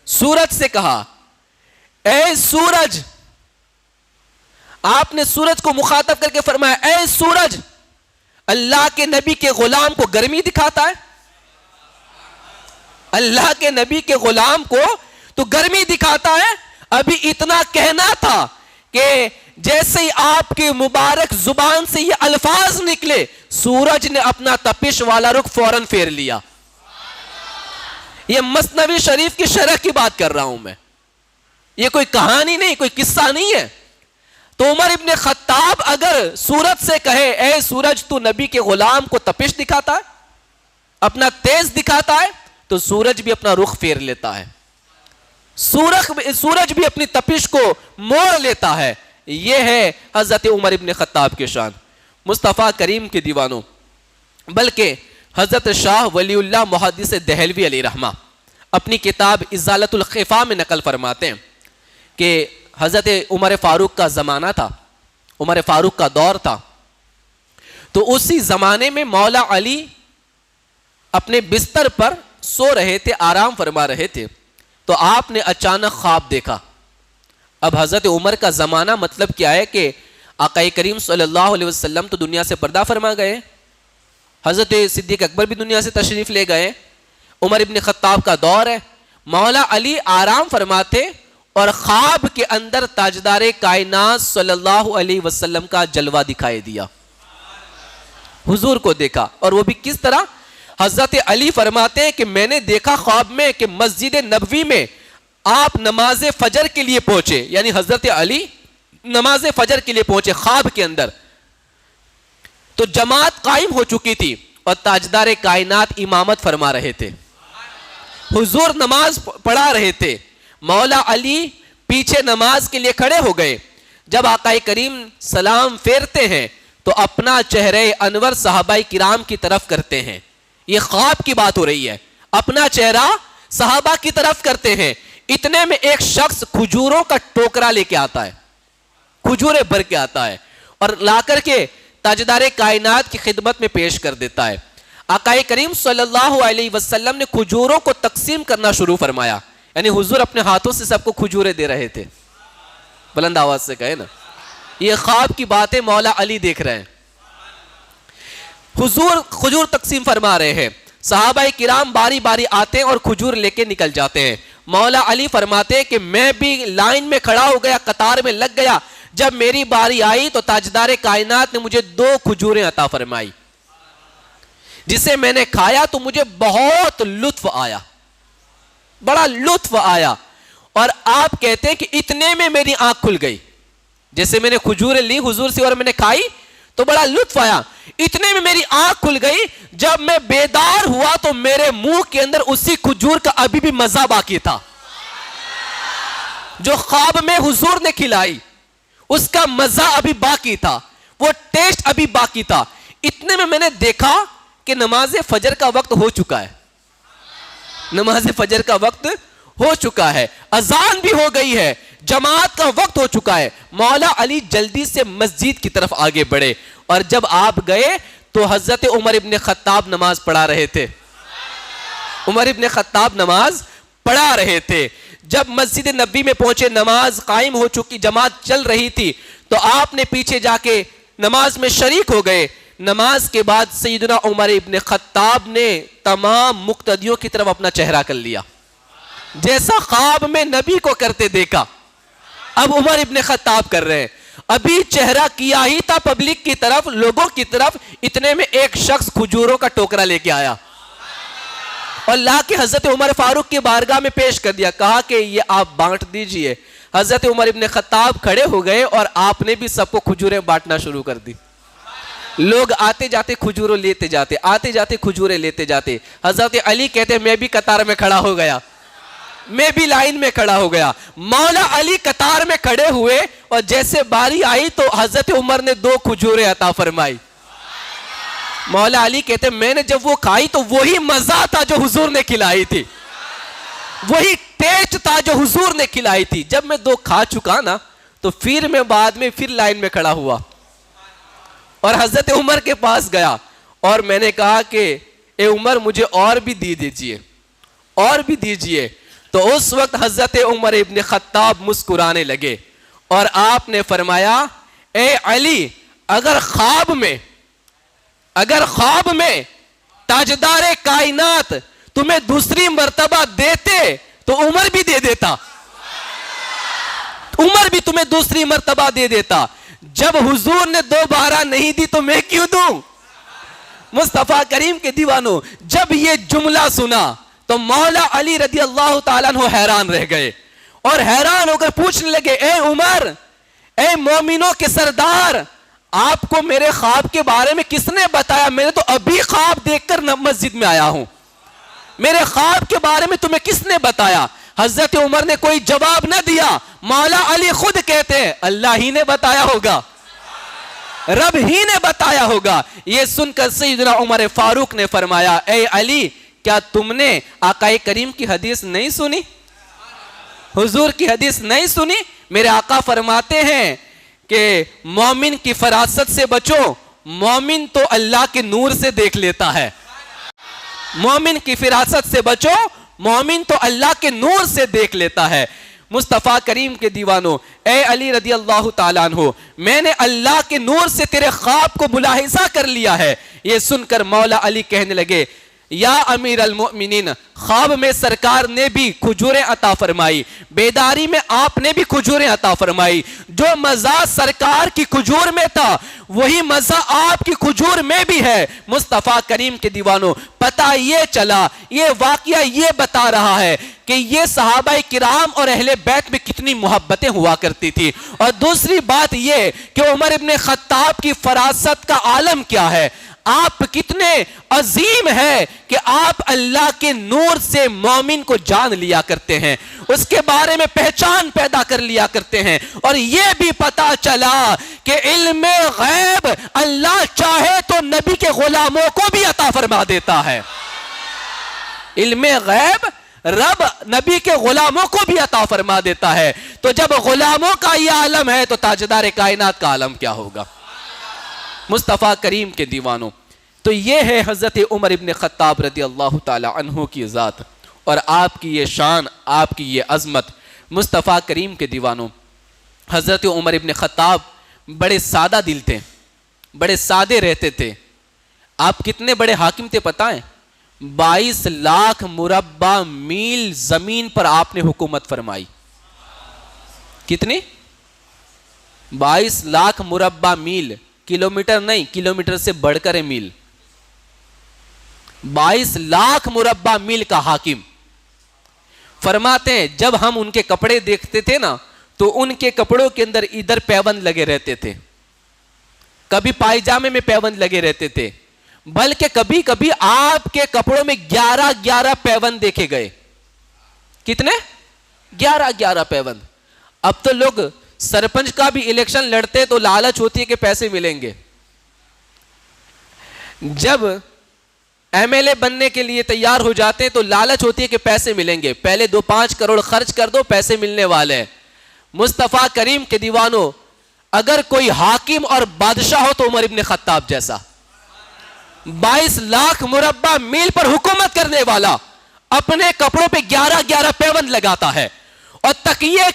سورج سے کہا اے سورج. آپ نے سورج کو مخاطب کر کے فرمایا اے سورج, اللہ کے نبی کے غلام کو گرمی دکھاتا ہے؟ اللہ کے نبی کے غلام کو تو گرمی دکھاتا ہے؟ ابھی اتنا کہنا تھا کہ جیسے ہی آپ کی مبارک زبان سے یہ الفاظ نکلے, سورج نے اپنا تپش والا رخ فوراً پھیر لیا. یہ مثنوی شریف کی شرح کی بات کر رہا ہوں میں, یہ کوئی کہانی نہیں, کوئی قصہ نہیں ہے. تو عمر ابن خطاب اگر سورج سے کہے اے سورج تو نبی کے غلام کو تپش دکھاتا ہے, اپنا تیز دکھاتا ہے, تو سورج بھی اپنا رخ پھیر لیتا ہے, سورج بھی اپنی تپش کو موڑ لیتا ہے. یہ ہے حضرت عمر ابن خطاب کے شان. مصطفیٰ کریم کے دیوانوں, بلکہ حضرت شاہ ولی اللہ محدث دہلوی علیہ رحمہ اپنی کتاب ازالۃ الخفا میں نقل فرماتے ہیں کہ حضرت عمر فاروق کا زمانہ تھا, عمر فاروق کا دور تھا. تو اسی زمانے میں مولا علی اپنے بستر پر سو رہے تھے, آرام فرما رہے تھے, تو آپ نے اچانک خواب دیکھا. اب حضرت عمر کا زمانہ مطلب کیا ہے کہ آقا کریم صلی اللہ علیہ وسلم تو دنیا سے پردہ فرما گئے, حضرت صدیق اکبر بھی دنیا سے تشریف لے گئے, عمر ابن خطاب کا دور ہے, مولا علی آرام فرماتے اور خواب کے اندر تاجدار کائنات صلی اللہ علیہ وسلم کا جلوہ دکھائی دیا. حضور کو دیکھا, اور وہ بھی کس طرح؟ حضرت علی فرماتے ہیں کہ میں نے دیکھا خواب میں کہ مسجد نبوی میں آپ نماز فجر کے لیے پہنچے, یعنی حضرت علی نماز فجر کے لیے پہنچے خواب کے اندر. تو جماعت قائم ہو چکی تھی اور تاجدار کائنات امامت فرما رہے تھے, حضور نماز پڑھا رہے تھے, مولا علی پیچھے نماز کے لیے کھڑے ہو گئے. جب آقا کریم سلام پھیرتے ہیں تو اپنا چہرے انور صحابہ کرام کی طرف کرتے ہیں. یہ خواب کی بات ہو رہی ہے, اپنا چہرہ صحابہ کی طرف کرتے ہیں. اتنے میں ایک شخص کھجوروں کا ٹوکرا لے کے آتا ہے, کھجوریں بھر کے آتا ہے, اور لا کر کے تاجدار کائنات کی خدمت میں پیش کر دیتا ہے. آقا کریم صلی اللہ علیہ وسلم نے کھجوروں کو تقسیم کرنا شروع فرمایا, یعنی حضور اپنے ہاتھوں سے سب کو کھجوریں دے رہے تھے. بلند آواز سے کہے نا, یہ خواب کی باتیں مولا علی دیکھ رہے ہیں. حضور کھجور تقسیم فرما رہے ہیں, صحابہ کرام باری باری آتے ہیں اور کھجور لے کے نکل جاتے ہیں. مولا علی فرماتے ہیں کہ میں بھی لائن میں کھڑا ہو گیا, قطار میں لگ گیا. جب میری باری آئی تو تاجدار کائنات نے مجھے 2 کھجوریں عطا فرمائی, جسے میں نے کھایا تو مجھے بہت لطف آیا, بڑا لطف آیا. اور آپ کہتے ہیں کہ اتنے میں میری آنکھ کھل گئی. جیسے میں نے کھجوریں لی حضور سے اور میں نے کھائی تو بڑا لطف آیا, اتنے میں میری آنکھ کھل گئی. جب میں بیدار ہوا تو میرے منہ کے اندر اسی کھجور کا ابھی بھی مزہ باقی تھا, جو خواب میں حضور نے کھلائی اس کا مزہ ابھی باقی تھا, وہ ٹیسٹ ابھی باقی تھا. اتنے میں نے دیکھا کہ نماز فجر کا وقت ہو چکا ہے, نماز فجر کا وقت ہو چکا ہے, اذان بھی ہو گئی ہے, جماعت کا وقت ہو چکا ہے. مولا علی جلدی سے مسجد کی طرف آگے بڑھے, اور جب آپ گئے تو حضرت عمر ابن خطاب نماز پڑھا رہے تھے, عمر ابن خطاب نماز پڑھا رہے تھے. جب مسجد نبوی میں پہنچے, نماز قائم ہو چکی, جماعت چل رہی تھی, تو آپ نے پیچھے جا کے نماز میں شریک ہو گئے. نماز کے بعد سیدنا عمر ابن خطاب نے تمام مقتدیوں کی طرف اپنا چہرہ کر لیا, جیسا خواب میں نبی کو کرتے دیکھا اب عمر ابن خطاب کر رہے ہیں. ابھی چہرہ کیا ہی تھا پبلک کی طرف, لوگوں کی طرف, اتنے میں ایک شخص کھجوروں کا ٹوکرا لے کے آیا اور لا کے حضرت عمر فاروق کی بارگاہ میں پیش کر دیا. کہا کہ یہ آپ بانٹ دیجئے. حضرت عمر ابن خطاب کھڑے ہو گئے اور آپ نے بھی سب کو کھجوریں بانٹنا شروع کر دی. لوگ آتے جاتے کھجوروں لیتے جاتے, آتے جاتے کھجوریں لیتے جاتے. حضرت علی کہتے میں بھی قطار میں کھڑا ہو گیا, میں بھی لائن میں کھڑا ہو گیا. مولا علی قطار میں کھڑے ہوئے اور جیسے باری آئی تو حضرت عمر نے 2 کھجوریں عطا فرمائی. مولا علی کہتے میں نے جب وہ کھائی تو وہی مزہ تھا جو حضور نے کھلائی تھی, وہی ٹیسٹ تھا جو حضور نے کھلائی تھی. جب میں 2 کھا چکا نا تو پھر میں بعد میں پھر لائن میں کھڑا ہوا اور حضرت عمر کے پاس گیا اور میں نے کہا کہ اے عمر مجھے اور بھی دیجیے، اور بھی دیجیے. تو اس وقت حضرت عمر ابن خطاب مسکرانے لگے اور آپ نے فرمایا اے علی، اگر خواب میں تاجدار کائنات تمہیں دوسری مرتبہ دیتے تو عمر بھی دے دیتا، عمر بھی تمہیں دوسری مرتبہ دے دیتا. جب حضور نے دوبارہ نہیں دی تو میں کیوں دوں؟ مصطفیٰ کریم کے دیوانوں، جب یہ جملہ سنا تو مولا علی رضی اللہ تعالیٰ عنہ حیران رہ گئے اور حیران ہو کر پوچھنے لگے اے عمر، اے مومنوں کے سردار، آپ کو میرے خواب کے بارے میں کس نے بتایا؟ میں نے تو ابھی خواب دیکھ کر مسجد میں آیا ہوں، میرے خواب کے بارے میں تمہیں کس نے بتایا؟ حضرت عمر نے کوئی جواب نہ دیا. مولا علی خود کہتے ہیں اللہ ہی نے بتایا ہوگا، رب ہی نے بتایا ہوگا. یہ سن کر سیدنا عمر فاروق نے فرمایا اے علی، کیا تم نے آقا کریم کی حدیث نہیں سنی؟ حضور کی حدیث نہیں سنی؟ میرے آقا فرماتے ہیں کہ مومن کی فراست سے بچو، مومن تو اللہ کے نور سے دیکھ لیتا ہے. مومن کی فراست سے بچو، مومن تو اللہ کے نور سے دیکھ لیتا ہے. مصطفیٰ کریم کے دیوانوں، اے علی رضی اللہ تعالیٰ عنہ، میں نے اللہ کے نور سے تیرے خواب کو ملاحظہ کر لیا ہے. یہ سن کر مولا علی کہنے لگے یا امیر المؤمنین، خواب میں سرکار نے بھی کھجوریں عطا فرمائی، بیداری میں آپ نے بھی کھجوریں عطا فرمائی. جو مزہ سرکار کی کھجور میں تھا وہی مزہ آپ کی کھجور میں بھی ہے. مصطفیٰ کریم کے دیوانوں، پتہ یہ چلا، یہ واقعہ یہ بتا رہا ہے کہ یہ صحابہ کرام اور اہل بیت میں کتنی محبتیں ہوا کرتی تھی. اور دوسری بات یہ کہ عمر ابن خطاب کی فراست کا عالم کیا ہے، آپ کتنے عظیم ہے کہ آپ اللہ کے نور سے مومن کو جان لیا کرتے ہیں، اس کے بارے میں پہچان پیدا کر لیا کرتے ہیں. اور یہ بھی پتا چلا کہ علم غیب اللہ چاہے تو نبی کے غلاموں کو بھی عطا فرما دیتا ہے. علم غیب رب نبی کے غلاموں کو بھی عطا فرما دیتا ہے. تو جب غلاموں کا یہ عالم ہے تو تاجدار کائنات کا عالم کیا ہوگا؟ مصطفیٰ کریم کے دیوانوں، تو یہ ہے حضرت عمر ابن خطاب رضی اللہ تعالی عنہ کی ذات اور آپ کی یہ شان، آپ کی یہ عظمت. مصطفیٰ کریم کے دیوانوں، حضرت عمر ابن خطاب بڑے سادہ دل تھے، بڑے سادے رہتے تھے. آپ کتنے بڑے حاکم تھے پتہ ہے؟ 22 لاکھ مربع میل زمین پر آپ نے حکومت فرمائی. کتنی؟ 22 لاکھ مربع میل، کلومیٹر نہیں، کلومیٹر سے بڑھ کر ہے میل. 22 لاکھ مربع میل کا حاکم. فرماتے ہیں جب ہم ان کے کپڑے دیکھتے تھے نا تو ان کے کپڑوں کے اندر ادھر پیوند لگے رہتے تھے، کبھی پائجامے میں پیوند لگے رہتے تھے، بلکہ کبھی کبھی آپ کے کپڑوں میں 11 پیوند دیکھے گئے. کتنے؟ 11 پیوند. اب تو لوگ سرپنچ کا بھی الیکشن لڑتے تو لالچ ہوتی ہے کہ پیسے ملیں گے. جب ایم ایل اے بننے کے لیے تیار ہو جاتے ہیں تو لالچ ہوتی ہے کہ پیسے ملیں گے، پہلے 2-5 کروڑ خرچ کر دو، پیسے ملنے والے ہیں. مصطفیٰ کریم کے دیوانوں، اگر کوئی حاکم اور بادشاہ ہو تو عمر ابن خطاب جیسا. 22 لاکھ مربع میل پر حکومت کرنے والا اپنے کپڑوں پہ 11 پیوند لگاتا ہے. اور تکیے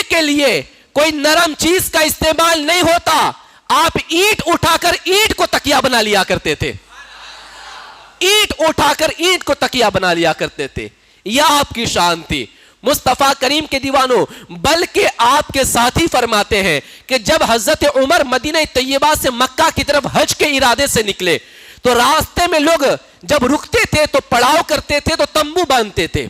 کے لیے کوئی نرم چیز کا استعمال نہیں ہوتا. آپ اینٹ اٹھا کر اینٹ کو تکیہ بنا لیا کرتے تھے، اینٹ اٹھا کر اینٹ کو تکیہ بنا لیا کرتے تھے. یہ آپ کی شان تھی. مصطفیٰ کریم کے دیوانوں، بلکہ آپ کے ساتھی فرماتے ہیں کہ جب حضرت عمر مدینہ طیبہ سے مکہ کی طرف حج کے ارادے سے نکلے تو راستے میں لوگ جب رکتے تھے تو پڑاؤ کرتے تھے، تو تمبو باندھتے تھے،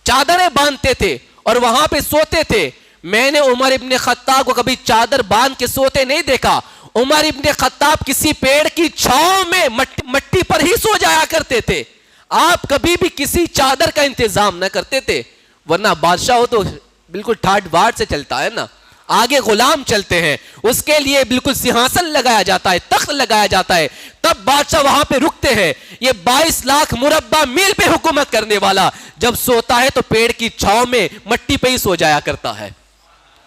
چادریں باندھتے تھے اور وہاں پہ سوتے تھے. میں نے عمر ابن خطاب کو کبھی چادر باندھ کے سوتے نہیں دیکھا. عمر ابن خطاب کسی پیڑ کی چھاؤں میں مٹی پر ہی سو جایا کرتے تھے. آپ کبھی بھی کسی چادر کا انتظام نہ کرتے تھے، ورنہ بادشاہ ہو تو بالکل ٹھاٹ باٹ سے چلتا ہے نا، آگے غلام چلتے ہیں، اس کے لیے بالکل سنہاسن لگایا جاتا ہے، تخت لگایا جاتا ہے، تب بادشاہ وہاں پہ رکتے ہیں. یہ 22 لاکھ مربع میل پہ حکومت کرنے والا جب سوتا ہے تو پیڑ کی چھاؤں میں مٹی پہ ہی سو جایا کرتا ہے.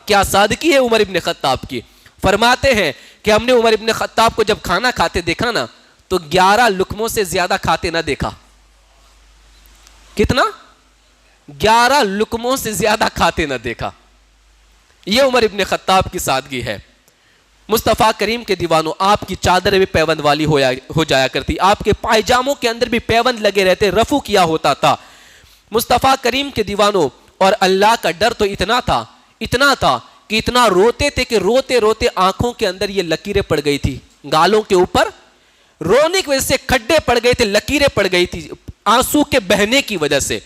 کیا سادگی ہے عمر ابن خطاب کی. فرماتے ہیں کہ ہم نے عمر ابن خطاب کو جب کھانا کھاتے دیکھا نا تو 11 لقموں سے زیادہ کھاتے نہ دیکھا. کتنا؟ 11 لقموں سے زیادہ کھاتے نہ دیکھا. یہ عمر ابن خطاب کی سادگی ہے. مصطفیٰ کریم کے دیوانوں، آپ کی چادر بھی پیوند والی ہو جایا کرتی، آپ کے پائجاموں کے اندر بھی پیوند لگے رہتے، رفو کیا ہوتا تھا. مصطفیٰ کریم کے دیوانوں، اور اللہ کا ڈر تو اتنا تھا کہ اتنا روتے تھے کہ روتے روتے آنکھوں کے اندر یہ لکیریں پڑ گئی تھی، گالوں کے اوپر رونے کی وجہ سے کھڈے پڑ گئے تھے، لکیریں پڑ گئی تھی آنسو کے بہنے کی وجہ سے.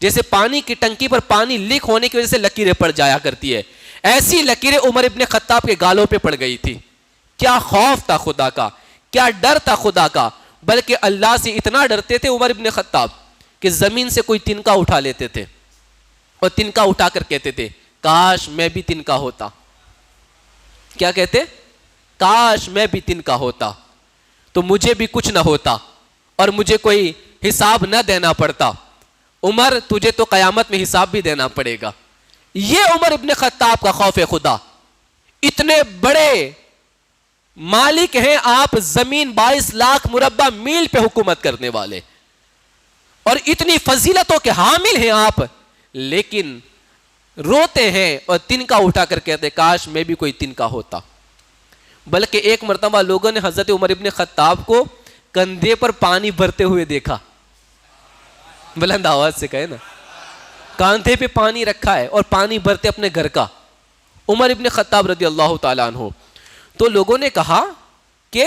جیسے پانی کی ٹنکی پر پانی لیک ہونے کی وجہ سے لکیریں پڑ جایا کرتی ہے، ایسی لکیریں عمر ابن خطاب کے گالوں پہ پڑ گئی تھی. کیا خوف تھا خدا کا، کیا ڈر تھا خدا کا. بلکہ اللہ سے اتنا ڈرتے تھے عمر ابن خطاب کہ زمین سے کوئی تنکا اٹھا لیتے تھے اور تنکا اٹھا کر کہتے تھے کاش میں بھی تنکا ہوتا. کیا کہتے؟ کاش میں بھی تنکا ہوتا تو مجھے بھی کچھ نہ ہوتا اور مجھے کوئی حساب نہ دینا پڑتا. عمر تجھے تو قیامت میں حساب بھی دینا پڑے گا. یہ عمر ابن خطاب کا خوف خدا. اتنے بڑے مالک ہیں آپ، زمین 22 لاکھ مربع میل پہ حکومت کرنے والے، اور اتنی فضیلتوں کے حامل ہیں آپ، لیکن روتے ہیں اور تنکا اٹھا کر کہتے کاش میں بھی کوئی تنکا ہوتا. بلکہ ایک مرتبہ لوگوں نے حضرت عمر ابن خطاب کو کندھے پر پانی بھرتے ہوئے دیکھا. بلند آواز سے کہے نا، کاندھے پہ پانی رکھا ہے اور پانی بھرتے اپنے گھر کا عمر ابن خطاب رضی اللہ تعالیٰ عنہ. تو لوگوں نے کہا کہ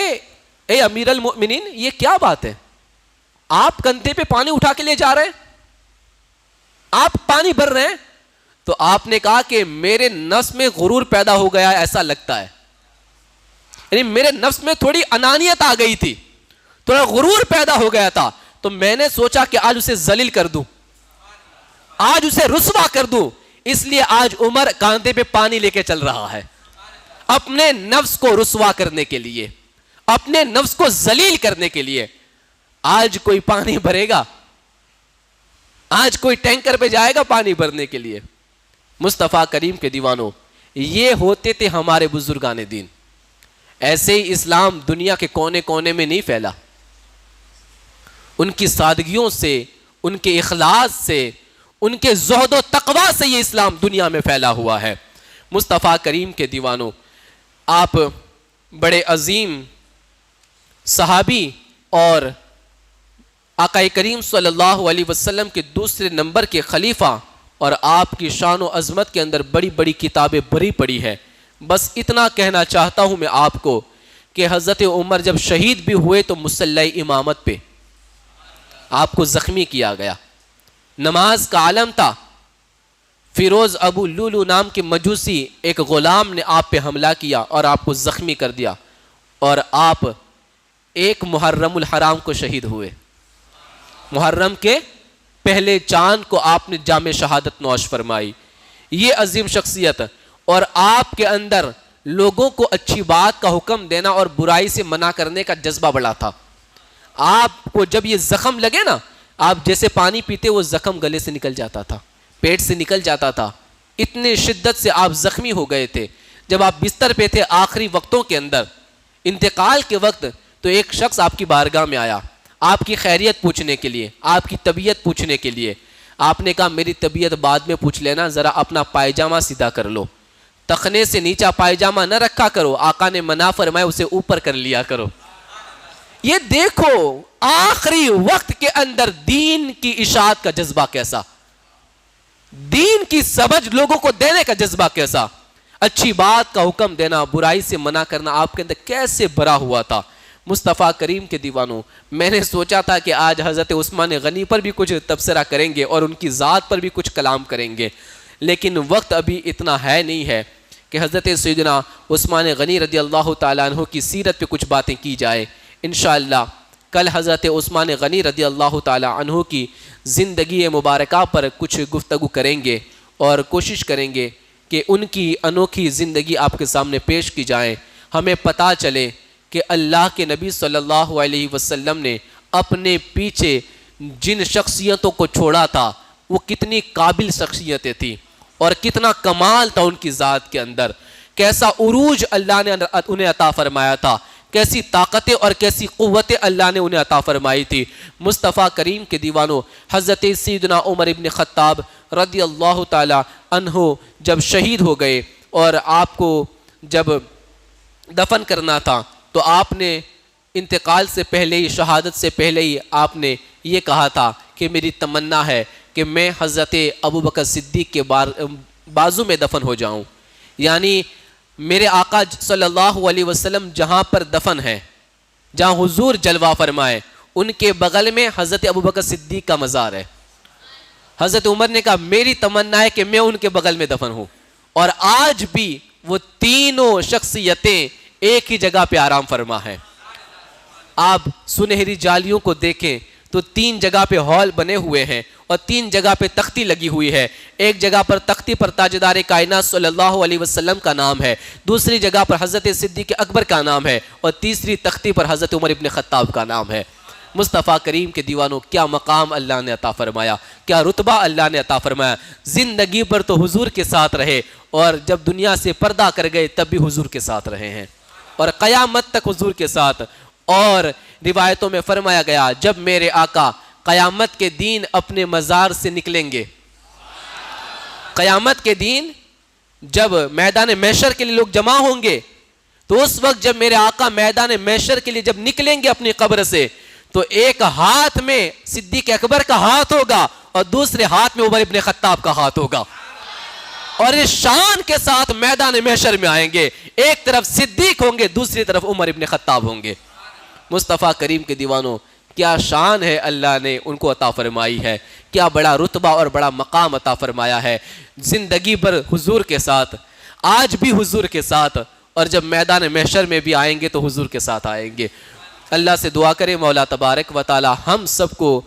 اے امیر المؤمنین، یہ کیا بات ہے، آپ کندھے پہ پانی اٹھا کے لے جا رہے ہیں، آپ پانی بھر رہے ہیں. تو آپ نے کہا کہ میرے نفس میں غرور پیدا ہو گیا، ایسا لگتا ہے، یعنی میرے نفس میں تھوڑی انانیت آ گئی تھی، تھوڑا غرور پیدا ہو گیا تھا، تو میں نے سوچا کہ آج اسے ذلیل کر دوں، آج اسے رسوا کر دوں. اس لیے آج عمر کاندھے پہ پانی لے کے چل رہا ہے، اپنے نفس کو رسوا کرنے کے لیے، اپنے نفس کو ذلیل کرنے کے لیے. آج کوئی پانی بھرے گا، آج کوئی ٹینکر پہ جائے گا پانی بھرنے کے لیے. مصطفیٰ کریم کے دیوانوں، یہ ہوتے تھے ہمارے بزرگان دین. ایسے ہی اسلام دنیا کے کونے کونے میں نہیں پھیلا. ان کی سادگیوں سے، ان کے اخلاص سے، ان کے زہد و تقوی سے یہ اسلام دنیا میں پھیلا ہوا ہے. مصطفیٰ کریم کے دیوانوں، آپ بڑے عظیم صحابی اور آقا کریم صلی اللہ علیہ وسلم کے دوسرے نمبر کے خلیفہ، اور آپ کی شان و عظمت کے اندر بڑی بڑی کتابیں بھری پڑی ہے. بس اتنا کہنا چاہتا ہوں میں آپ کو کہ حضرت عمر جب شہید بھی ہوئے تو مصلی امامت پہ آپ کو زخمی کیا گیا. نماز کا عالم تھا. فیروز ابو لولو نام کے مجوسی ایک غلام نے آپ پہ حملہ کیا اور آپ کو زخمی کر دیا، اور آپ 1 محرم الحرام کو شہید ہوئے. محرم کے پہلے چاند کو آپ نے جام شہادت نوش فرمائی. یہ عظیم شخصیت، اور آپ کے اندر لوگوں کو اچھی بات کا حکم دینا اور برائی سے منع کرنے کا جذبہ بڑا تھا. آپ کو جب یہ زخم لگے نا، آپ جیسے پانی پیتے وہ زخم گلے سے نکل جاتا تھا، پیٹ سے نکل جاتا تھا. اتنے شدت سے آپ زخمی ہو گئے تھے. جب آپ بستر پہ تھے آخری وقتوں کے اندر، انتقال کے وقت، تو ایک شخص آپ کی بارگاہ میں آیا آپ کی خیریت پوچھنے کے لیے، آپ کی طبیعت پوچھنے کے لیے. آپ نے کہا میری طبیعت بعد میں پوچھ لینا، ذرا اپنا پائجامہ سیدھا کر لو، تخنے سے نیچا پائجامہ نہ رکھا کرو، آقا نے منع فرمایا اسے اوپر کر لیا کرو. یہ دیکھو آخری وقت کے اندر دین کی اشاعت کا جذبہ کیسا، دین کی سمجھ لوگوں کو دینے کا جذبہ کیسا، اچھی بات کا حکم دینا، برائی سے منع کرنا آپ کے اندر کیسے بھرا ہوا تھا. مصطفیٰ کریم کے دیوانوں، میں نے سوچا تھا کہ آج حضرت عثمان غنی پر بھی کچھ تبصرہ کریں گے اور ان کی ذات پر بھی کچھ کلام کریں گے، لیکن وقت ابھی اتنا ہے نہیں ہے کہ حضرت سیدنا عثمان غنی رضی اللہ تعالیٰ عنہ کی سیرت پہ کچھ باتیں کی جائے. انشاءاللہ کل حضرت عثمان غنی رضی اللہ تعالیٰ عنہ کی زندگی مبارکہ پر کچھ گفتگو کریں گے اور کوشش کریں گے کہ ان کی انوکھی زندگی آپ کے سامنے پیش کی جائیں. ہمیں پتہ چلے کہ اللہ کے نبی صلی اللہ علیہ وسلم نے اپنے پیچھے جن شخصیتوں کو چھوڑا تھا وہ کتنی قابل شخصیتیں تھیں اور کتنا کمال تھا ان کی ذات کے اندر، کیسا عروج اللہ نے انہیں عطا فرمایا تھا، کیسی طاقتیں اور کیسی قوتیں اللہ نے انہیں عطا فرمائی تھی۔ مصطفیٰ کریم کے دیوانوں، حضرت سیدنا عمر ابن خطاب رضی اللہ تعالی عنہ جب شہید ہو گئے اور آپ کو جب دفن کرنا تھا تو آپ نے انتقال سے پہلے ہی، شہادت سے پہلے ہی آپ نے یہ کہا تھا کہ میری تمنا ہے کہ میں حضرت ابوبکر صدیق کے بازو میں دفن ہو جاؤں، یعنی میرے آقا صلی اللہ علیہ وسلم جہاں پر دفن ہے، جہاں حضور جلوہ فرمائے، ان کے بغل میں حضرت ابوبکر صدیق کا مزار ہے۔ حضرت عمر نے کہا میری تمنا ہے کہ میں ان کے بغل میں دفن ہوں، اور آج بھی وہ تینوں شخصیتیں ایک ہی جگہ پہ آرام فرما ہے۔ آپ سنہری جالیوں کو دیکھیں تو 3 جگہ پہ ہال بنے ہوئے ہیں اور 3 جگہ پہ تختی لگی ہوئی ہے۔ ایک جگہ پر تختی پر تاجدار کائنات صلی اللہ علیہ وسلم کا نام ہے، دوسری جگہ پر حضرت صدیق اکبر کا نام ہے، اور تیسری تختی پر حضرت عمر ابن خطاب کا نام ہے۔ مصطفیٰ کریم کے دیوانوں، کیا مقام اللہ نے عطا فرمایا، کیا رتبہ اللہ نے عطا فرمایا۔ زندگی پر تو حضور کے ساتھ رہے، اور جب دنیا سے پردہ کر گئے تب بھی حضور کے ساتھ رہے ہیں، اور قیامت تک حضور کے ساتھ۔ اور روایتوں میں فرمایا گیا جب میرے آقا قیامت کے دین اپنے مزار سے نکلیں گے، قیامت کے دین جب میدان محشر کے لیے لوگ جمع ہوں گے، تو اس وقت جب میرے آقا میدان محشر کے لیے جب نکلیں گے اپنی قبر سے، تو ایک ہاتھ میں صدیق اکبر کا ہاتھ ہوگا اور دوسرے ہاتھ میں عمر ابن خطاب کا ہاتھ ہوگا، اور اس شان کے ساتھ میدان محشر میں آئیں گے، ایک طرف صدیق ہوں گے، دوسری طرف عمر ابن خطاب ہوں گے۔ مصطفیٰ کریم کے دیوانوں، کیا شان ہے اللہ نے ان کو عطا فرمائی ہے، کیا بڑا رتبہ اور بڑا مقام عطا فرمایا ہے۔ زندگی بھر حضور کے ساتھ، آج بھی حضور کے ساتھ، اور جب میدان محشر میں بھی آئیں گے تو حضور کے ساتھ آئیں گے۔ اللہ سے دعا کرے مولا تبارک و تعالی ہم سب کو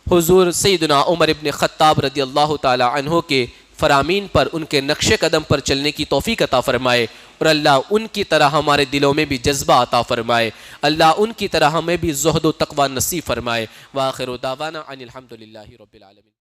حضور سیدنا عمر ابن خطاب رضی اللہ تعالی عنہ کے فرامین پر، ان کے نقش قدم پر چلنے کی توفیق عطا فرمائے، اور اللہ ان کی طرح ہمارے دلوں میں بھی جذبہ عطا فرمائے، اللہ ان کی طرح ہمیں بھی زہد و تقوی نصیب فرمائے۔ وآخر دعوانا ان الحمدللہ رب العالمین۔